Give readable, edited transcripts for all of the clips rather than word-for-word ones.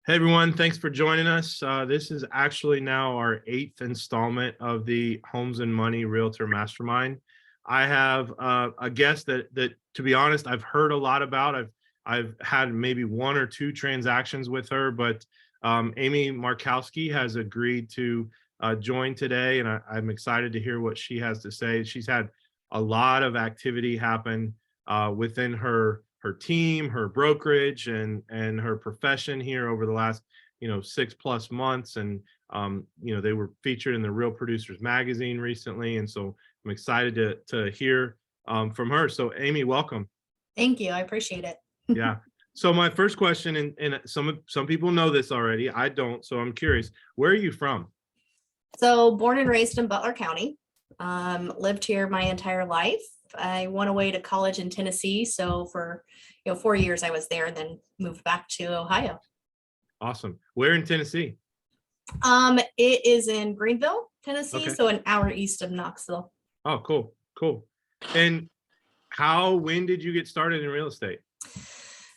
Hey everyone, thanks for joining us. This is actually now our 8th installment of the Homes and Money Realtor Mastermind. I have a guest that, to be honest, I've heard a lot about. I've had maybe 1 or 2 transactions with her, but Amy Markowski has agreed to join today, and I'm excited to hear what she has to say. She's had a lot of activity happen within her team, her brokerage, and her profession here over the last 6+ months. And they were featured in the Real Producers magazine recently, and so I'm excited to hear from her. So Amy, welcome. Thank you. I appreciate it. Yeah. So my first question, and some people know this already, I don't, so I'm curious, where are you from? So born and raised in Butler County, lived here my entire life. I went away to college in Tennessee. So for 4 years I was there and then moved back to Ohio. Awesome. Where in Tennessee? It is in Greenville, Tennessee. Okay. So an hour east of Knoxville. Oh, cool. And when did you get started in real estate?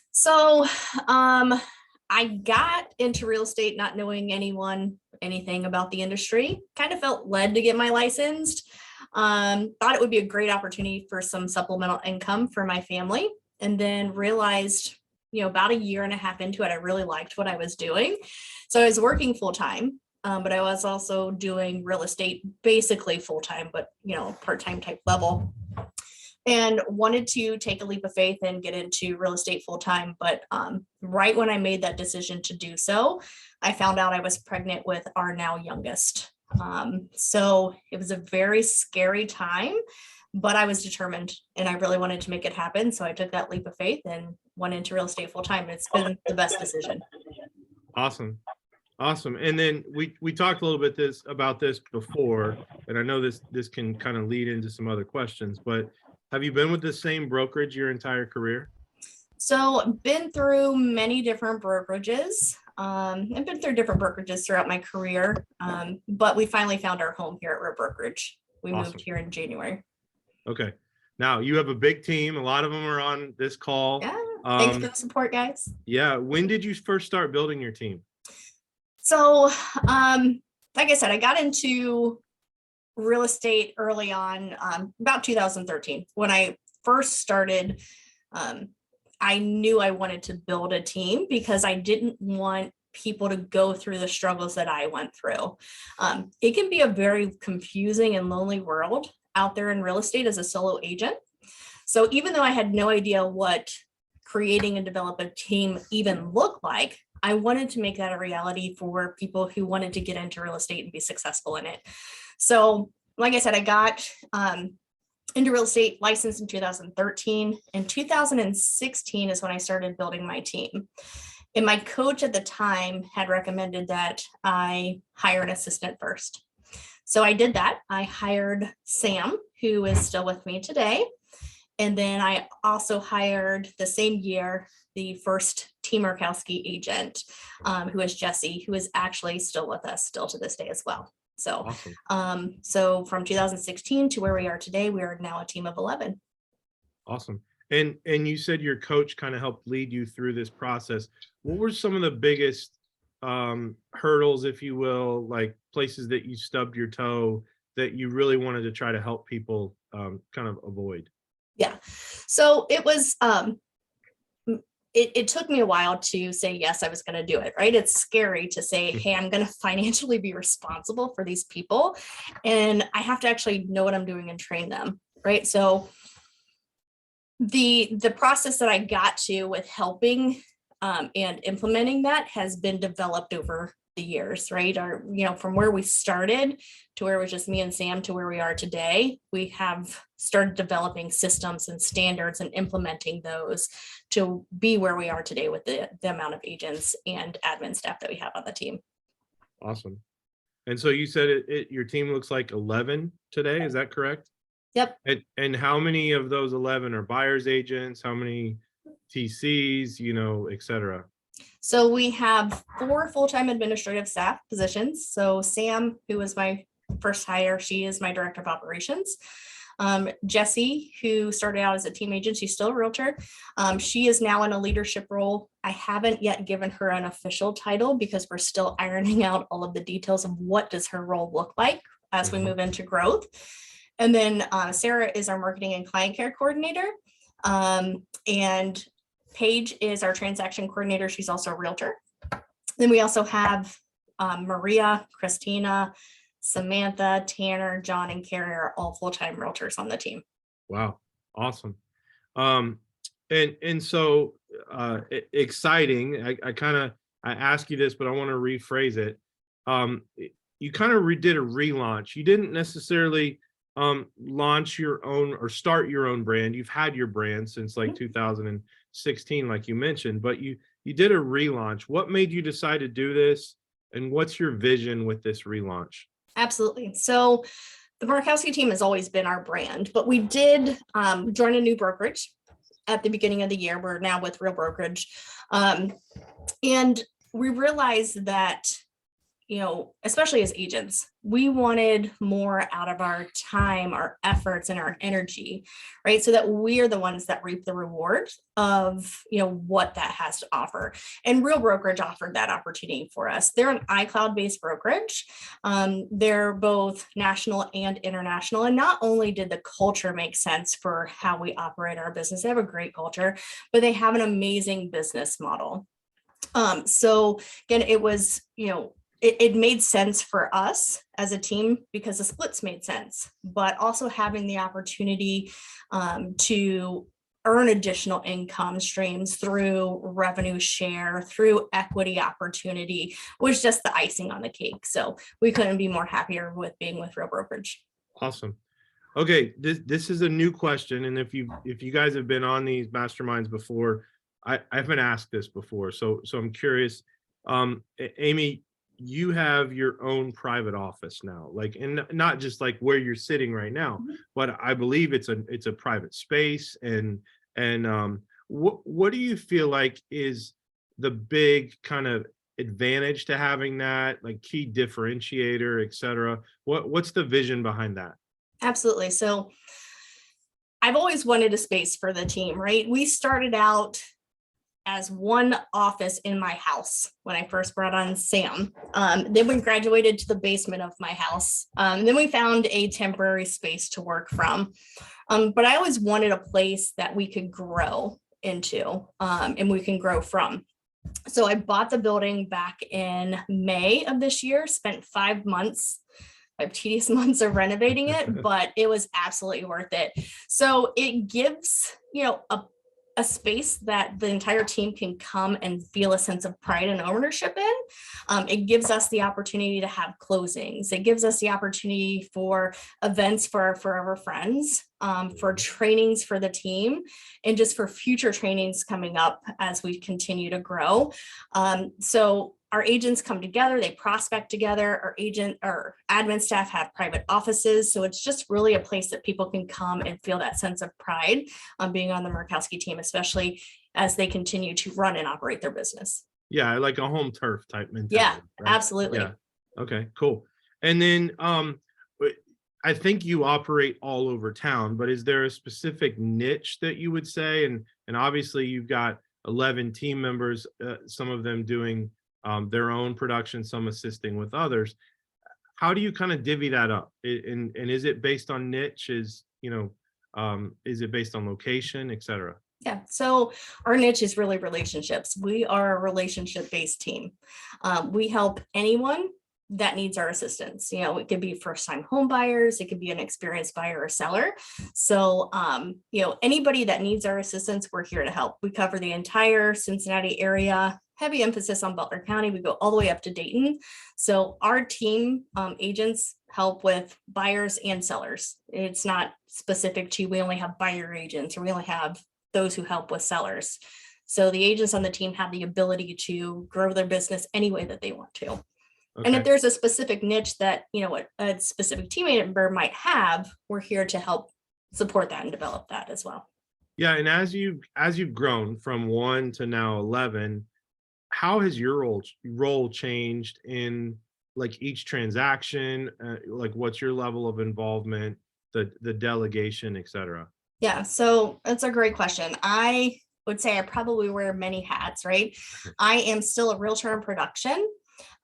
So I got into real estate not knowing anything about the industry. Kind of felt led to get my licensed. Thought it would be a great opportunity for some supplemental income for my family, and then realized, about a year and a half into it, I really liked what I was doing. So I was working full time, but I was also doing real estate basically full time, but part-time type level, and wanted to take a leap of faith and get into real estate full time. But right when I made that decision to do so, I found out I was pregnant with our now youngest. So it was a very scary time, but I was determined and I really wanted to make it happen. So I took that leap of faith and went into real estate full time. It's been the best decision. Awesome. And then we talked a little bit about this before, and I know this can kind of lead into some other questions, but have you been with the same brokerage your entire career? So been through many different brokerages. I've been through different brokerages throughout my career, but we finally found our home here at Robert.Mortgage. We Awesome. moved here in January. Okay. Now you have a big team. A lot of them are on this call. Yeah. Thanks for the support, guys. Yeah. When did you first start building your team? So, like I said, I got into real estate early on, about 2013. When I first started, I knew I wanted to build a team because I didn't want people to go through the struggles that I went through. It can be a very confusing and lonely world out there in real estate as a solo agent. So even though I had no idea what creating and develop a team even looked like, I wanted to make that a reality for people who wanted to get into real estate and be successful in it. So like I said, I got into real estate licensed in 2013. In 2016 is when I started building my team. And my coach at the time had recommended that I hire an assistant first. So I did that. I hired Sam, who is still with me today. And then I also hired the same year the first T. Markowski agent, who is Jesse, who is actually still with us still to this day as well. So, awesome. So from 2016 to where we are today, we are now a team of 11. Awesome. And you said your coach kind of helped lead you through this process. What were some of the biggest hurdles, if you will, like places that you stubbed your toe that you really wanted to try to help people kind of avoid? Yeah. So it was, it took me a while to say, yes, I was going to do it, right? It's scary to say, hey, I'm going to financially be responsible for these people, and I have to actually know what I'm doing and train them, right? So the process that I got to with helping and implementing that has been developed over the years, right? From where we started to where it was just me and Sam to where we are today, we have started developing systems and standards and implementing those to be where we are today with the amount of agents and admin staff that we have on the team. Awesome. And so you said your team looks like 11 today. Is that correct? Yep. And how many of those 11 are buyer's agents? How many TCs, et cetera? So we have 4 full-time administrative staff positions. So Sam, who was my first hire, she is my director of operations. Jessie, who started out as a team agent, she's still a realtor. She is now in a leadership role. I haven't yet given her an official title because we're still ironing out all of the details of what does her role look like as we move into growth. And then Sarah is our marketing and client care coordinator. And Paige is our transaction coordinator. She's also a realtor. Then we also have Maria, Christina, Samantha, Tanner, John, and Carrie are all full-time realtors on the team. Wow, awesome. And so exciting. I ask you this, but I want to rephrase it. You kind of did a relaunch. You didn't necessarily launch your own or start your own brand. You've had your brand since like 2016, like you mentioned, but you did a relaunch. What made you decide to do this? And what's your vision with this relaunch? Absolutely. So the Markowski team has always been our brand, but we did join a new brokerage at the beginning of the year. We're now with Real.Mortgage. And we realized that, you know, especially as agents, we wanted more out of our time, our efforts, and our energy, right? So that we are the ones that reap the reward of, you know, what that has to offer. And Real.Mortgage offered that opportunity for us. They're an iCloud-based brokerage. They're both national and international. And not only did the culture make sense for how we operate our business, they have a great culture, but they have an amazing business model. So again, it was, you know, it made sense for us as a team because the splits made sense, but also having the opportunity to earn additional income streams through revenue share, through equity opportunity was just the icing on the cake. So we couldn't be more happier with being with Real.Mortgage. Awesome. Okay, this is a new question, and if you guys have been on these masterminds before, I've been asked this before, so I'm curious. Amy, you have your own private office now, like, and not just like where you're sitting right now, but I believe it's a private space. And what do you feel like is the big kind of advantage to having that, like key differentiator, et cetera? What's the vision behind that? Absolutely. So I've always wanted a space for the team, right? We started out as one office in my house when I first brought on Sam. Then we graduated to the basement of my house. Then we found a temporary space to work from. But I always wanted a place that we could grow into and we can grow from. So I bought the building back in May of this year, spent 5 months, 5 tedious months of renovating it, but it was absolutely worth it. So it gives, you know, a space that the entire team can come and feel a sense of pride and ownership in. It gives us the opportunity to have closings. It gives us the opportunity for events for our forever friends, for trainings for the team, and just for future trainings coming up as we continue to grow. So our agents come together, they prospect together, our admin staff have private offices. So it's just really a place that people can come and feel that sense of pride on being on the Markowski team, especially as they continue to run and operate their business. Yeah, like a home turf type mentality. Yeah, right? absolutely. Yeah. Okay, cool. And then I think you operate all over town, but is there a specific niche that you would say? And obviously you've got 11 team members, some of them doing their own production, some assisting with others. How do you kind of divvy that up? And is it based on niche? Is it based on location, et cetera? Yeah, so our niche is really relationships. We are a relationship-based team. We help anyone that needs our assistance. You know, it could be first-time home buyers, it could be an experienced buyer or seller. So, you know, anybody that needs our assistance, we're here to help. We cover the entire Cincinnati area, heavy emphasis on Butler County. We go all the way up to Dayton. So our team agents help with buyers and sellers. It's not specific to, we only have buyer agents or we only have those who help with sellers. So the agents on the team have the ability to grow their business any way that they want to. Okay. And if there's a specific niche that, you know, a specific team member might have, we're here to help support that and develop that as well. Yeah, and as you've grown from 1 to now 11, how has your role changed in like each transaction? Like, what's your level of involvement? the delegation, et cetera? Yeah, so that's a great question. I would say I probably wear many hats, right? I am still a realtor in production.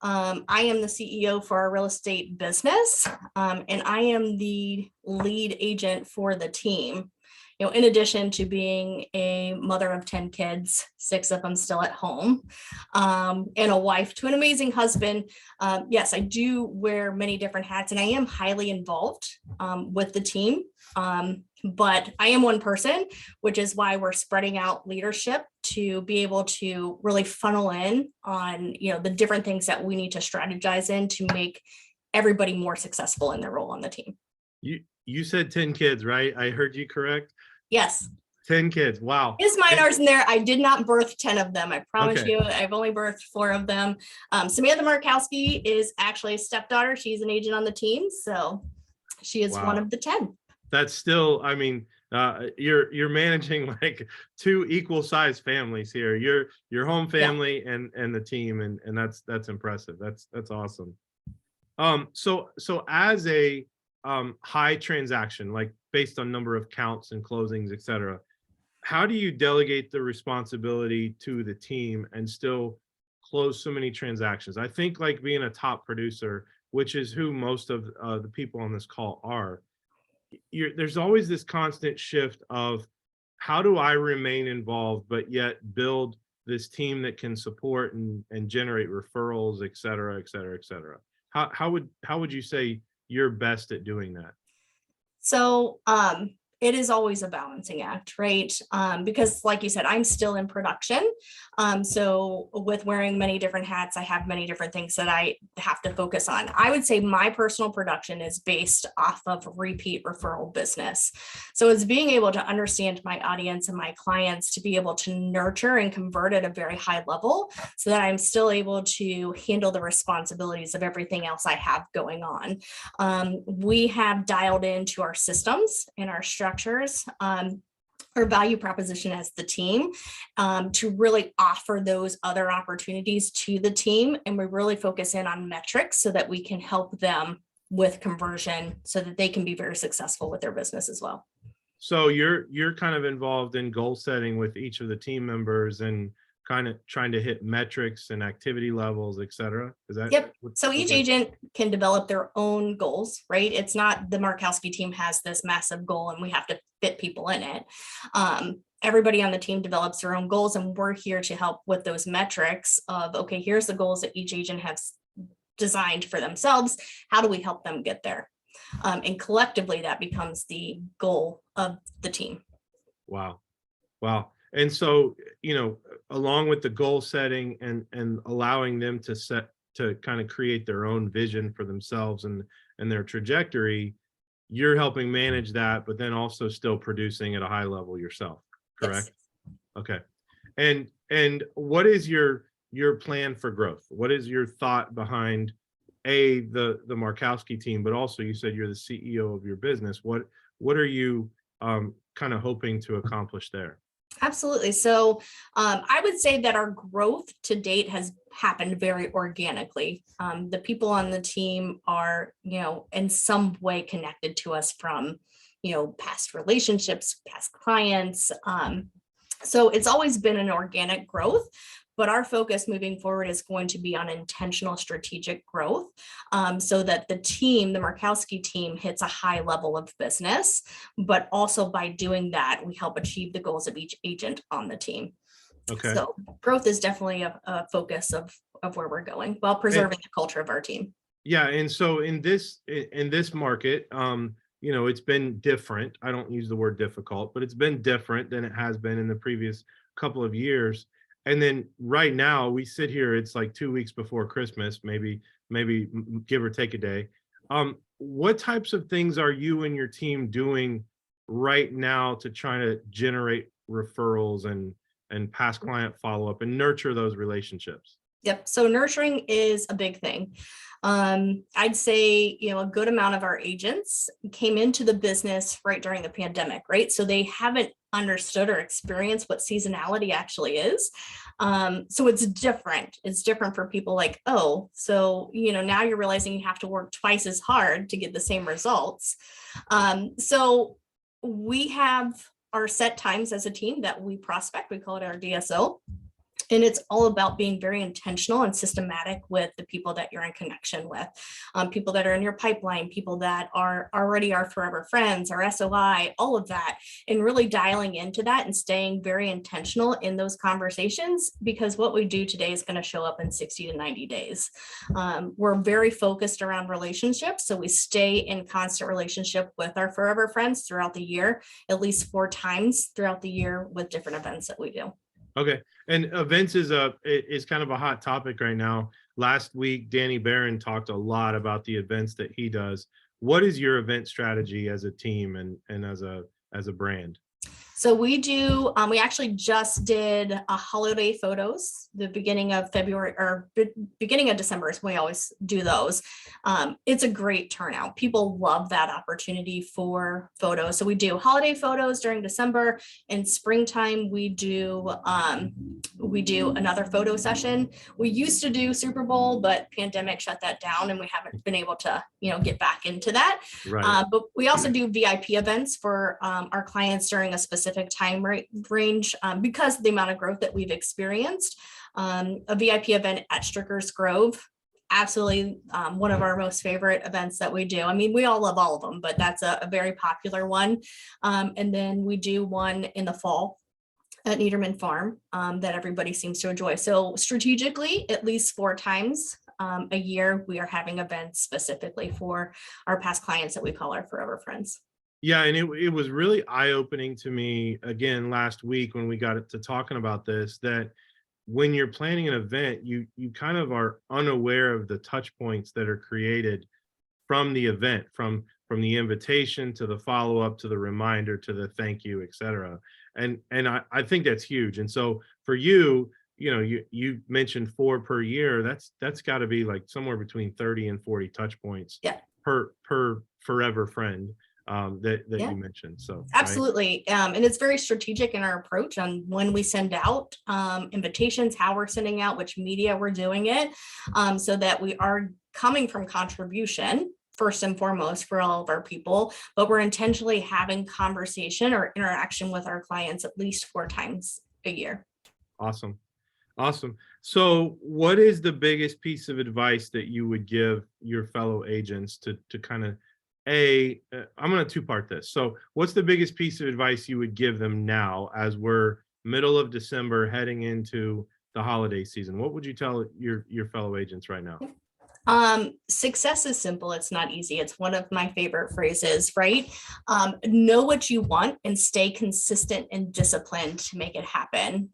I am the CEO for our real estate business, and I am the lead agent for the team. In addition to being a mother of 10 kids, 6 of them still at home, and a wife to an amazing husband. Yes, I do wear many different hats, and I am highly involved with the team. But I am one person, which is why we're spreading out leadership to be able to really funnel in on, the different things that we need to strategize in to make everybody more successful in their role on the team. You said 10 kids, right? I heard you correct? Yes. 10 kids. Wow. Is mine, ours in there. I did not birth 10 of them. I promise Okay. you, I've only birthed 4 of them. Samantha Markowski is actually a stepdaughter. She's an agent on the team. So she is one Wow. of the 10. That's still, I mean, you're managing like 2 equal sized families here. Your home family and the team, and that's impressive. That's awesome. So as a high transaction, like based on number of counts and closings, et cetera, how do you delegate the responsibility to the team and still close so many transactions? I think like being a top producer, which is who most of the people on this call are, there's always this constant shift of how do I remain involved, but yet build this team that can support and generate referrals, et cetera, et cetera, et cetera. How would you say you're best at doing that? So it is always a balancing act, right? Because like you said, I'm still in production. So with wearing many different hats, I have many different things that I have to focus on. I would say my personal production is based off of repeat referral business. So it's being able to understand my audience and my clients to be able to nurture and convert at a very high level so that I'm still able to handle the responsibilities of everything else I have going on. We have dialed into our systems and our structures, our value proposition as the team, to really offer those other opportunities to the team. And we really focus in on metrics so that we can help them with conversion so that they can be very successful with their business as well. So you're kind of involved in goal setting with each of the team members and kind of trying to hit metrics and activity levels, et cetera. Is that? Yep. So each agent can develop their own goals, right? It's not the Markowski team has this massive goal and we have to fit people in it. Everybody on the team develops their own goals, and we're here to help with those metrics of, okay, here's the goals that each agent has designed for themselves. How do we help them get there? And collectively, that becomes the goal of the team. Wow. Wow. And so, along with the goal setting and allowing them to kind of create their own vision for themselves and their trajectory, you're helping manage that, but then also still producing at a high level yourself, correct? Yes. Okay. And what is your plan for growth? What is your thought behind the Markowski team, but also you said you're the CEO of your business. What are you kind of hoping to accomplish there? Absolutely. So I would say that our growth to date has happened very organically. The people on the team are, in some way connected to us from, past relationships, past clients. So it's always been an organic growth. But our focus moving forward is going to be on intentional strategic growth, so that the team, the Markowski team, hits a high level of business. But also by doing that, we help achieve the goals of each agent on the team. Okay. So growth is definitely a focus of where we're going while preserving the culture of our team. Yeah. And so in this market, it's been different. I don't use the word difficult, but it's been different than it has been in the previous couple of years. And then right now we sit here, it's like 2 weeks before Christmas, maybe give or take a day. What types of things are you and your team doing right now to try to generate referrals and past client follow-up and nurture those relationships? Yep. So nurturing is a big thing. I'd say, a good amount of our agents came into the business right during the pandemic, right? So they haven't understood or experienced what seasonality actually is. So it's different. It's different for people like, oh, so, now you're realizing you have to work twice as hard to get the same results. So we have our set times as a team that we prospect. We call it our DSO. And it's all about being very intentional and systematic with the people that you're in connection with, people that are in your pipeline, people that are already our forever friends, our SOI, all of that, and really dialing into that and staying very intentional in those conversations, because what we do today is going to show up in 60 to 90 days. We're very focused around relationships. So we stay in constant relationship with our forever friends throughout the year, at least 4 times throughout the year with different events that we do. Okay. And events is kind of a hot topic right now. Last week, Danny Barron talked a lot about the events that he does. What is your event strategy as a team and as a brand? So we actually just did a holiday photos, the beginning of February or beginning of December is when we always do those. It's a great turnout. People love that opportunity for photos. So we do holiday photos during December. In springtime, we do another photo session. We used to do Super Bowl, but pandemic shut that down and we haven't been able to, get back into that. Right. But we also do VIP events for our clients during a specific time range because of the amount of growth that we've experienced. A VIP event at Strickers Grove, absolutely one of our most favorite events that we do. I mean, we all love all of them, but that's a very popular one. And then we do one in the fall at Niederman Farm that everybody seems to enjoy. So strategically, at least 4 times a year, we are having events specifically for our past clients that we call our forever friends. Yeah, and it was really eye-opening to me again last week when we got to talking about this, that when you're planning an event, you kind of are unaware of the touch points that are created from the event, from the invitation to the follow-up to the reminder to the thank you, et cetera. And I think that's huge. And so for you, you mentioned 4 per year. That's got to be like somewhere between 30 and 40 touch points per forever friend. That you mentioned. So absolutely. Right? And it's very strategic in our approach on when we send out invitations, how we're sending out, which media we're doing it, so that we are coming from contribution first and foremost for all of our people, but we're intentionally having conversation or interaction with our clients at least 4 times a year. Awesome. So what is the biggest piece of advice that you would give your fellow agents to kind of I'm going to 2-part this. So what's the biggest piece of advice you would give them now as we're middle of December heading into the holiday season? What would you tell your fellow agents right now? Success is simple. It's not easy. It's one of my favorite phrases, right? Know what you want and stay consistent and disciplined to make it happen.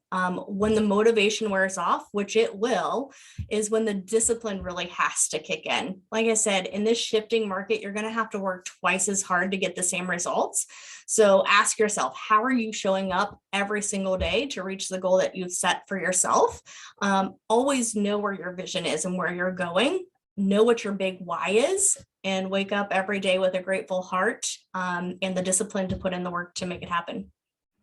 When the motivation wears off, which it will, is when the discipline really has to kick in. Like I said, in this shifting market, you're going to have to work twice as hard to get the same results. So ask yourself, how are you showing up every single day to reach the goal that you've set for yourself? Always know where your vision is and where you're going. Know what your big why is and wake up every day with a grateful heart and the discipline to put in the work to make it happen.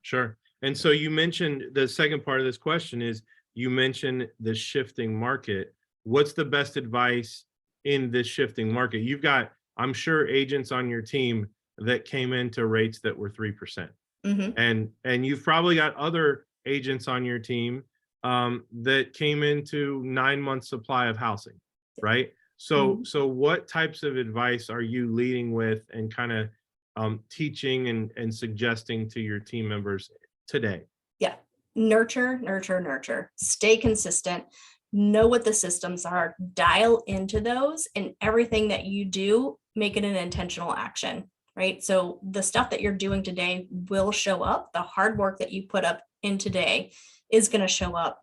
Sure. And so you mentioned the second part of this question is you mentioned the shifting market. What's the best advice in this shifting market? You've got, I'm sure, agents on your team that came into rates that were 3%. Mm-hmm. And you've probably got other agents on your team that came into 9 months supply of housing, right? So what types of advice are you leading with and kind of teaching and suggesting to your team members today? Yeah. Nurture. Stay consistent. Know what the systems are. Dial into those, and everything that you do, make it an intentional action, right? So the stuff that you're doing today will show up. The hard work that you put up in today is going to show up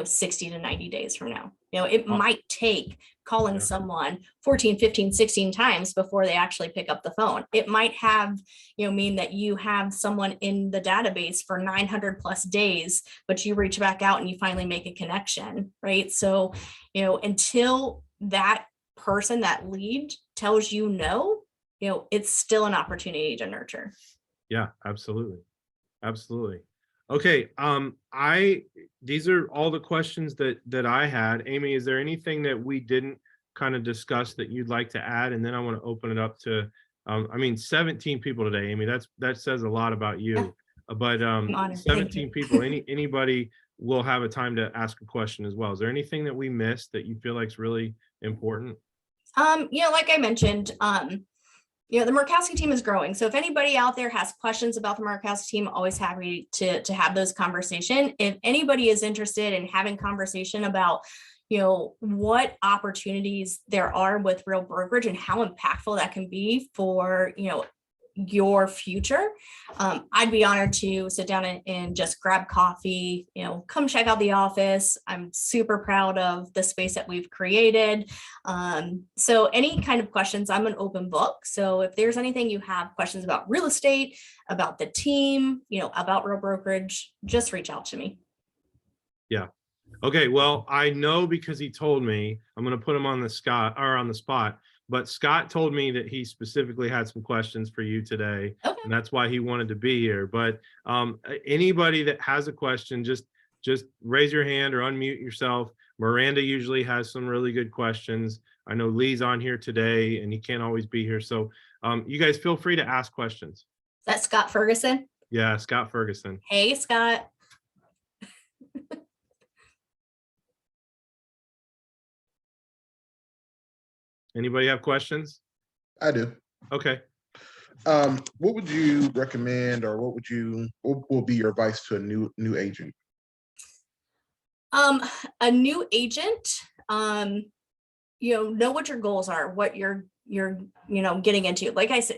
60 to 90 days from now. It might take calling someone 14, 15, 16 times before they actually pick up the phone. It might have, mean that you have someone in the database for 900 plus days, but you reach back out and you finally make a connection, right? So, until that person, that lead tells no, it's still an opportunity to nurture. Yeah, absolutely. Absolutely. Okay. These are all the questions that I had. Amy, is there anything that we didn't kind of discuss that you'd like to add? And then I want to open it up to, I mean, 17 people today, Amy. That says a lot about Yeah, you. But I'm honored. Thank you. 17 people. Anybody will have a time to ask a question as well. Is there anything that we missed that you feel like is really important? Like I mentioned, the Markowski team is growing. So if anybody out there has questions about the Markowski team, always happy to have those conversation. If anybody is interested in having conversation about, what opportunities there are with real brokerage and how impactful that can be for, your future, I'd be honored to sit down and just grab coffee, come check out the office. I'm super proud of the space that we've created. So any kind of questions, I'm an open book. So if there's anything you have questions about real estate, about the team, about real brokerage, just reach out to me. Yeah. Okay, well, I know because he told me. I'm going to put him on the spot, but Scott told me that he specifically had some questions for you today, Okay. and that's why he wanted to be here. But anybody that has a question, just raise your hand or unmute yourself. Miranda usually has some really good questions. I know Lee's on here today, and he can't always be here, so you guys feel free to ask questions. That's Scott Ferguson. Yeah, Scott Ferguson. Hey, Scott. Anybody have questions? I do. Okay. What would you recommend, or what will be your advice to a new agent? A new agent, know what your goals are, what you're getting into. Like I said,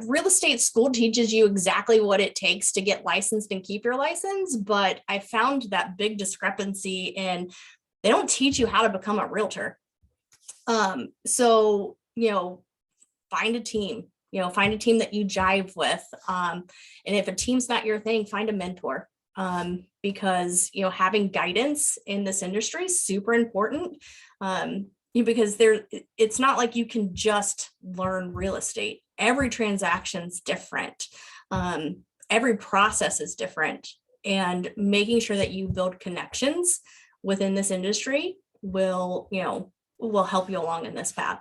real estate school teaches you exactly what it takes to get licensed and keep your license, but I found that big discrepancy in they don't teach you how to become a realtor. So find a team, that you jive with, and if a team's not your thing, find a mentor, because having guidance in this industry is super important, because it's not like you can just learn real estate. Every transaction's different, every process is different, and making sure that you build connections within this industry will help you along in this path.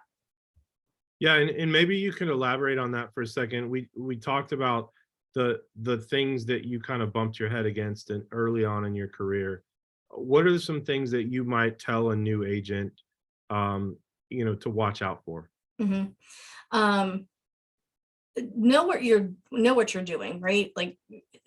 Yeah, and maybe you can elaborate on that for a second. We talked about the things that you kind of bumped your head against and early on in your career. What are some things that you might tell a new agent, to watch out for? Mm-hmm. Know what you're doing, right? Like,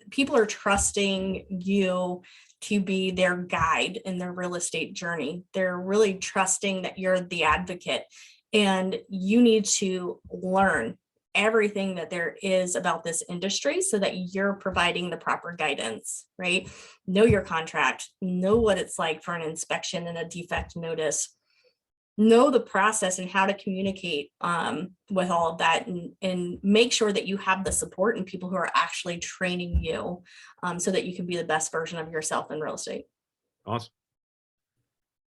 people are trusting you to be their guide in their real estate journey. They're really trusting that you're the advocate, and you need to learn everything that there is about this industry so that you're providing the proper guidance, right? Know your contract, know what it's like for an inspection and a defect notice, know the process and how to communicate with all of that, and make sure that you have the support and people who are actually training you, so that you can be the best version of yourself in real estate. Awesome.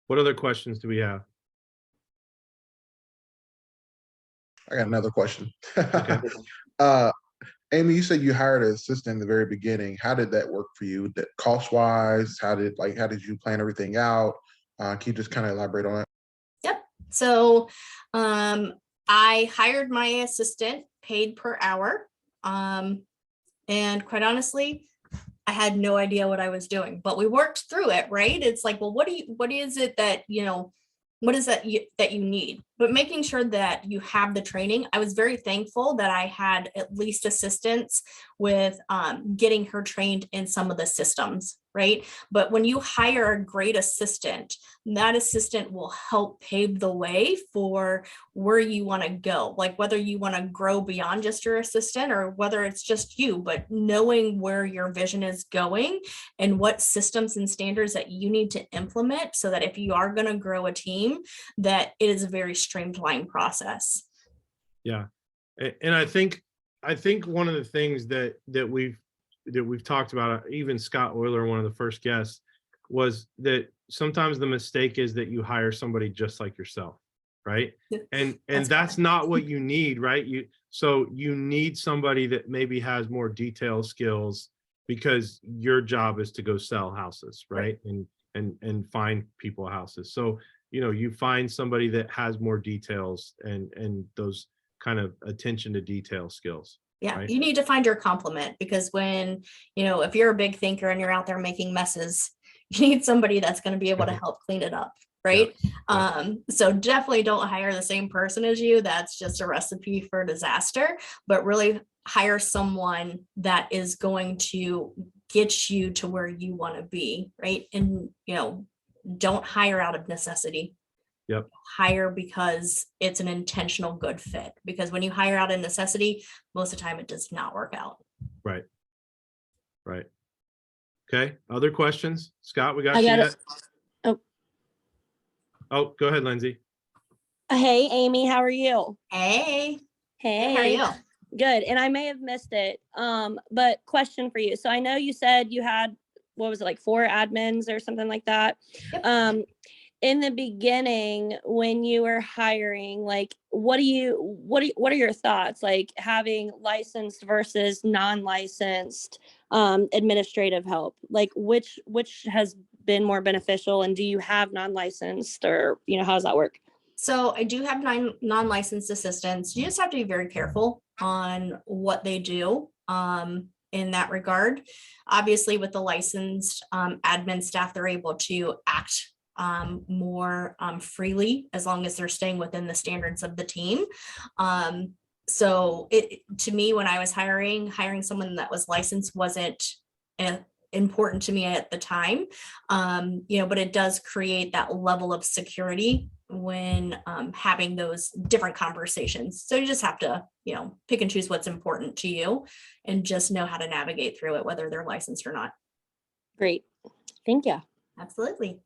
What other questions do we have? I got another question. Okay. Amy, you said you hired an assistant in the very beginning. How did that work for you? That cost wise, how did you plan everything out? Can you just kind of elaborate on it? Yep. So I hired my assistant, paid per hour. And quite honestly, I had no idea what I was doing, but we worked through it, right? It's like, well, what is it that, what is that you need? But making sure that you have the training. I was very thankful that I had at least assistance with getting her trained in some of the systems, right? But when you hire a great assistant, that assistant will help pave the way for where you want to go, like whether you want to grow beyond just your assistant or whether it's just you, but knowing where your vision is going and what systems and standards that you need to implement so that if you are going to grow a team, that it is a very streamlined process. Yeah. And I think one of the things that we've talked about, even Scott Euler, one of the first guests, was that sometimes the mistake is that you hire somebody just like yourself, right? And that's not what you need, right? So you need somebody that maybe has more detail skills because your job is to go sell houses, right? And find people houses. So, you find somebody that has more details and those kind of attention to detail skills. Yeah, right? you need to find your complement, because when, if you're a big thinker and you're out there making messes, you need somebody that's going to be able to help clean it up. Right. So definitely don't hire the same person as you. That's just a recipe for disaster, but really hire someone that is going to get you to where you want to be. Right. And, don't hire out of necessity. Yep. Hire because it's an intentional good fit, because when you hire out of necessity, most of the time it does not work out. Right. Okay. Other questions? Scott, we got I you got yet? it. Oh, go ahead, Lindsay. Hey, Amy, how are you? Hey, Hey, how are you? Good. And I may have missed it. But question for you. So I know you said you had, what was it, like 4 admins or something like that? Yep. In the beginning, when you were hiring, like, what are your thoughts? Like having licensed versus non-licensed administrative help? Like which has been more beneficial, and do you have non-licensed, or how does that work? So I do have 9 non-licensed assistants. You just have to be very careful on what they do in that regard. Obviously, with the licensed admin staff, they're able to act more freely, as long as they're staying within the standards of the team. So to me, when I was hiring someone that was licensed wasn't important to me at the time, but it does create that level of security when having those different conversations. So you just have to, pick and choose what's important to you and just know how to navigate through it, whether they're licensed or not. Great. Thank you. Absolutely.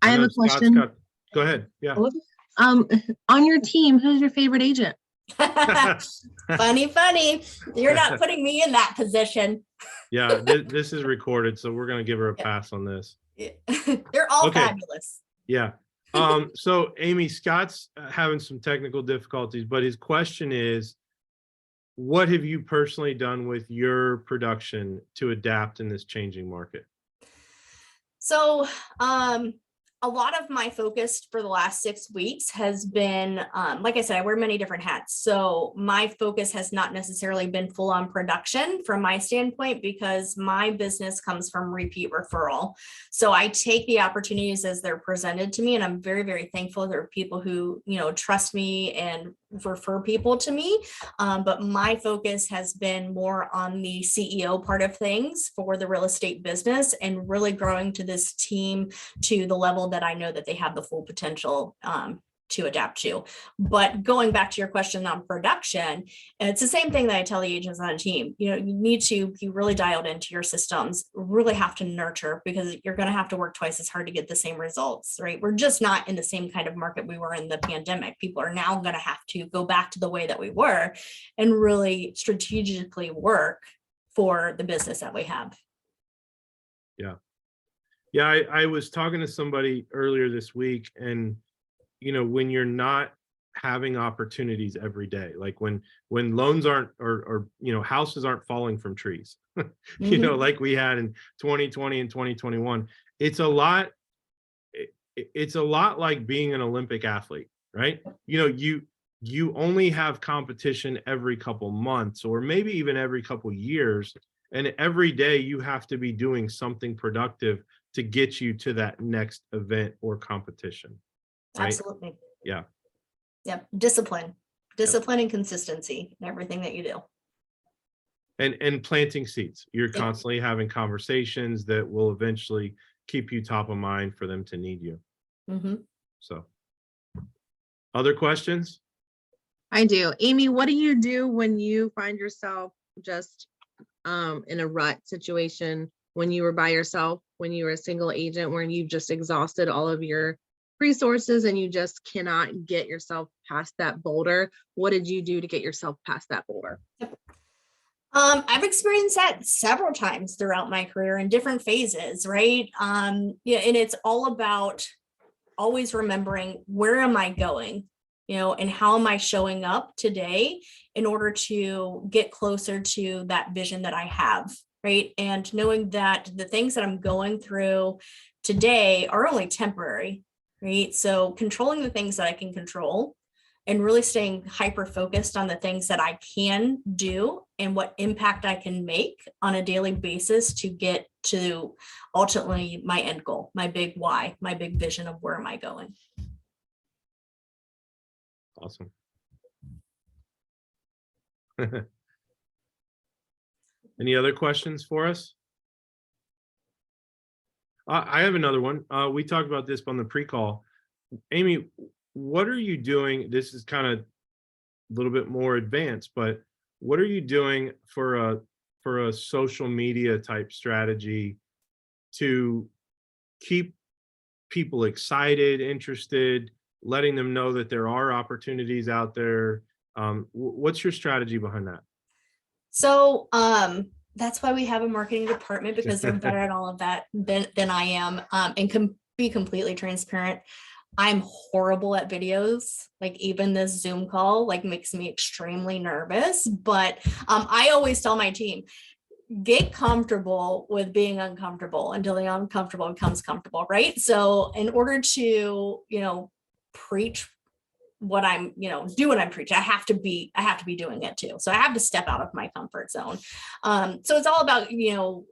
I have know a Scott's question. go ahead. Yeah. On your team, who's your favorite agent? Funny. You're not putting me in that position. Yeah, this is recorded, so we're going to give her a pass on this. They're all Okay. fabulous. Yeah. So Amy, Scott's having some technical difficulties, but his question is, what have you personally done with your production to adapt in this changing market? So, a lot of my focus for the last 6 weeks has been, like I said, I wear many different hats. So my focus has not necessarily been full on production from my standpoint, because my business comes from repeat referral. So I take the opportunities as they're presented to me, and I'm very, very thankful there are people who, trust me and refer people to me. But my focus has been more on the CEO part of things for the real estate business, and really growing to this team to the level that I know that they have the full potential to adapt to. But going back to your question on production, it's the same thing that I tell the agents on a team. You need to be really dialed into your systems, really have to nurture, because you're going to have to work twice as hard to get the same results, right? We're just not in the same kind of market we were in the pandemic. People are now going to have to go back to the way that we were and really strategically work for the business that we have. Yeah, I was talking to somebody earlier this week, and when you're not having opportunities every day, like when loans aren't or houses aren't falling from trees, like we had in 2020 and 2021, it's a lot like being an Olympic athlete, right? You only have competition every couple months, or maybe even every couple years, and every day you have to be doing something productive to get you to that next event or competition. Right? Absolutely. Yeah. Yep. Discipline and consistency in everything that you do. And planting seeds. You're constantly having conversations that will eventually keep you top of mind for them to need you. Mm-hmm. So, other questions? I do. Amy, what do you do when you find yourself just in a rut situation, when you were by yourself, when you were a single agent, where you've just exhausted all of your resources and you just cannot get yourself past that boulder? What did you do to get yourself past that boulder? I've experienced that several times throughout my career in different phases, right? And it's all about always remembering, where am I going? and how am I showing up today in order to get closer to that vision that I have, right? And knowing that the things that I'm going through today are only temporary, right? So controlling the things that I can control and really staying hyper focused on the things that I can do and what impact I can make on a daily basis to get to ultimately my end goal, my big why, my big vision of where am I going. Awesome. Any other questions for us? I have another one. We talked about this on the pre-call. Amy, what are you doing? This is kind of a little bit more advanced, but what are you doing for a social media type strategy to keep people excited, interested, letting them know that there are opportunities out there? What's your strategy behind that? So that's why we have a marketing department, because they're better at all of that than I am, and can be completely transparent. I'm horrible at videos. Like even this Zoom call makes me extremely nervous, but I always tell my team, get comfortable with being uncomfortable until the uncomfortable becomes comfortable, right? So in order to, preach what I'm, do what I'm preaching, I have to be doing it too. So I have to step out of my comfort zone. So it's all about,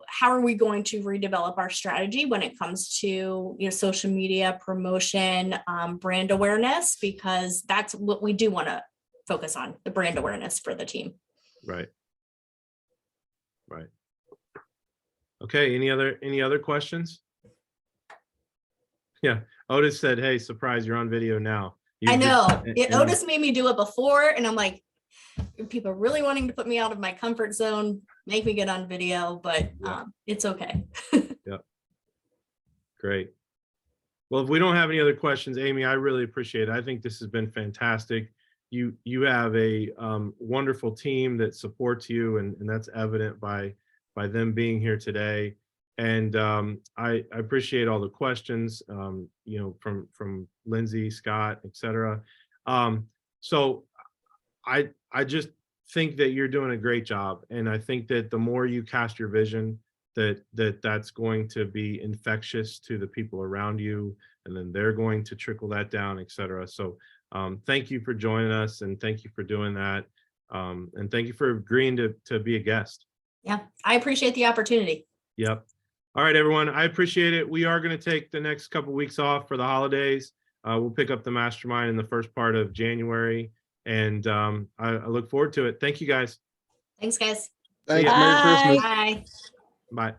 how are we going to redevelop our strategy when it comes to, social media promotion, brand awareness, because that's what we do want to focus on, the brand awareness for the team. Right. Right. Okay. Any other questions? Yeah. Otis said, "Hey, surprise, you're on video now." I know. Otis made me do it before, and I'm like, people are really wanting to put me out of my comfort zone, make me get on video, but it's okay. Yep. Great. Well, if we don't have any other questions, Amy, I really appreciate it. I think this has been fantastic. You have a wonderful team that supports you, and that's evident by them being here today. And I appreciate all the questions, from Lindsay, Scott, etc. So I just think that you're doing a great job, and I think that the more you cast your vision, that's going to be infectious to the people around you, and then they're going to trickle that down, etc. So thank you for joining us, and thank you for doing that, and thank you for agreeing to be a guest. Yeah, I appreciate the opportunity. Yep. All right, everyone. I appreciate it. We are going to take the next couple weeks off for the holidays. We'll pick up the mastermind in the first part of January, and I look forward to it. Thank you, guys. Thanks, guys. Thanks. ya. Merry Christmas. Bye. Bye.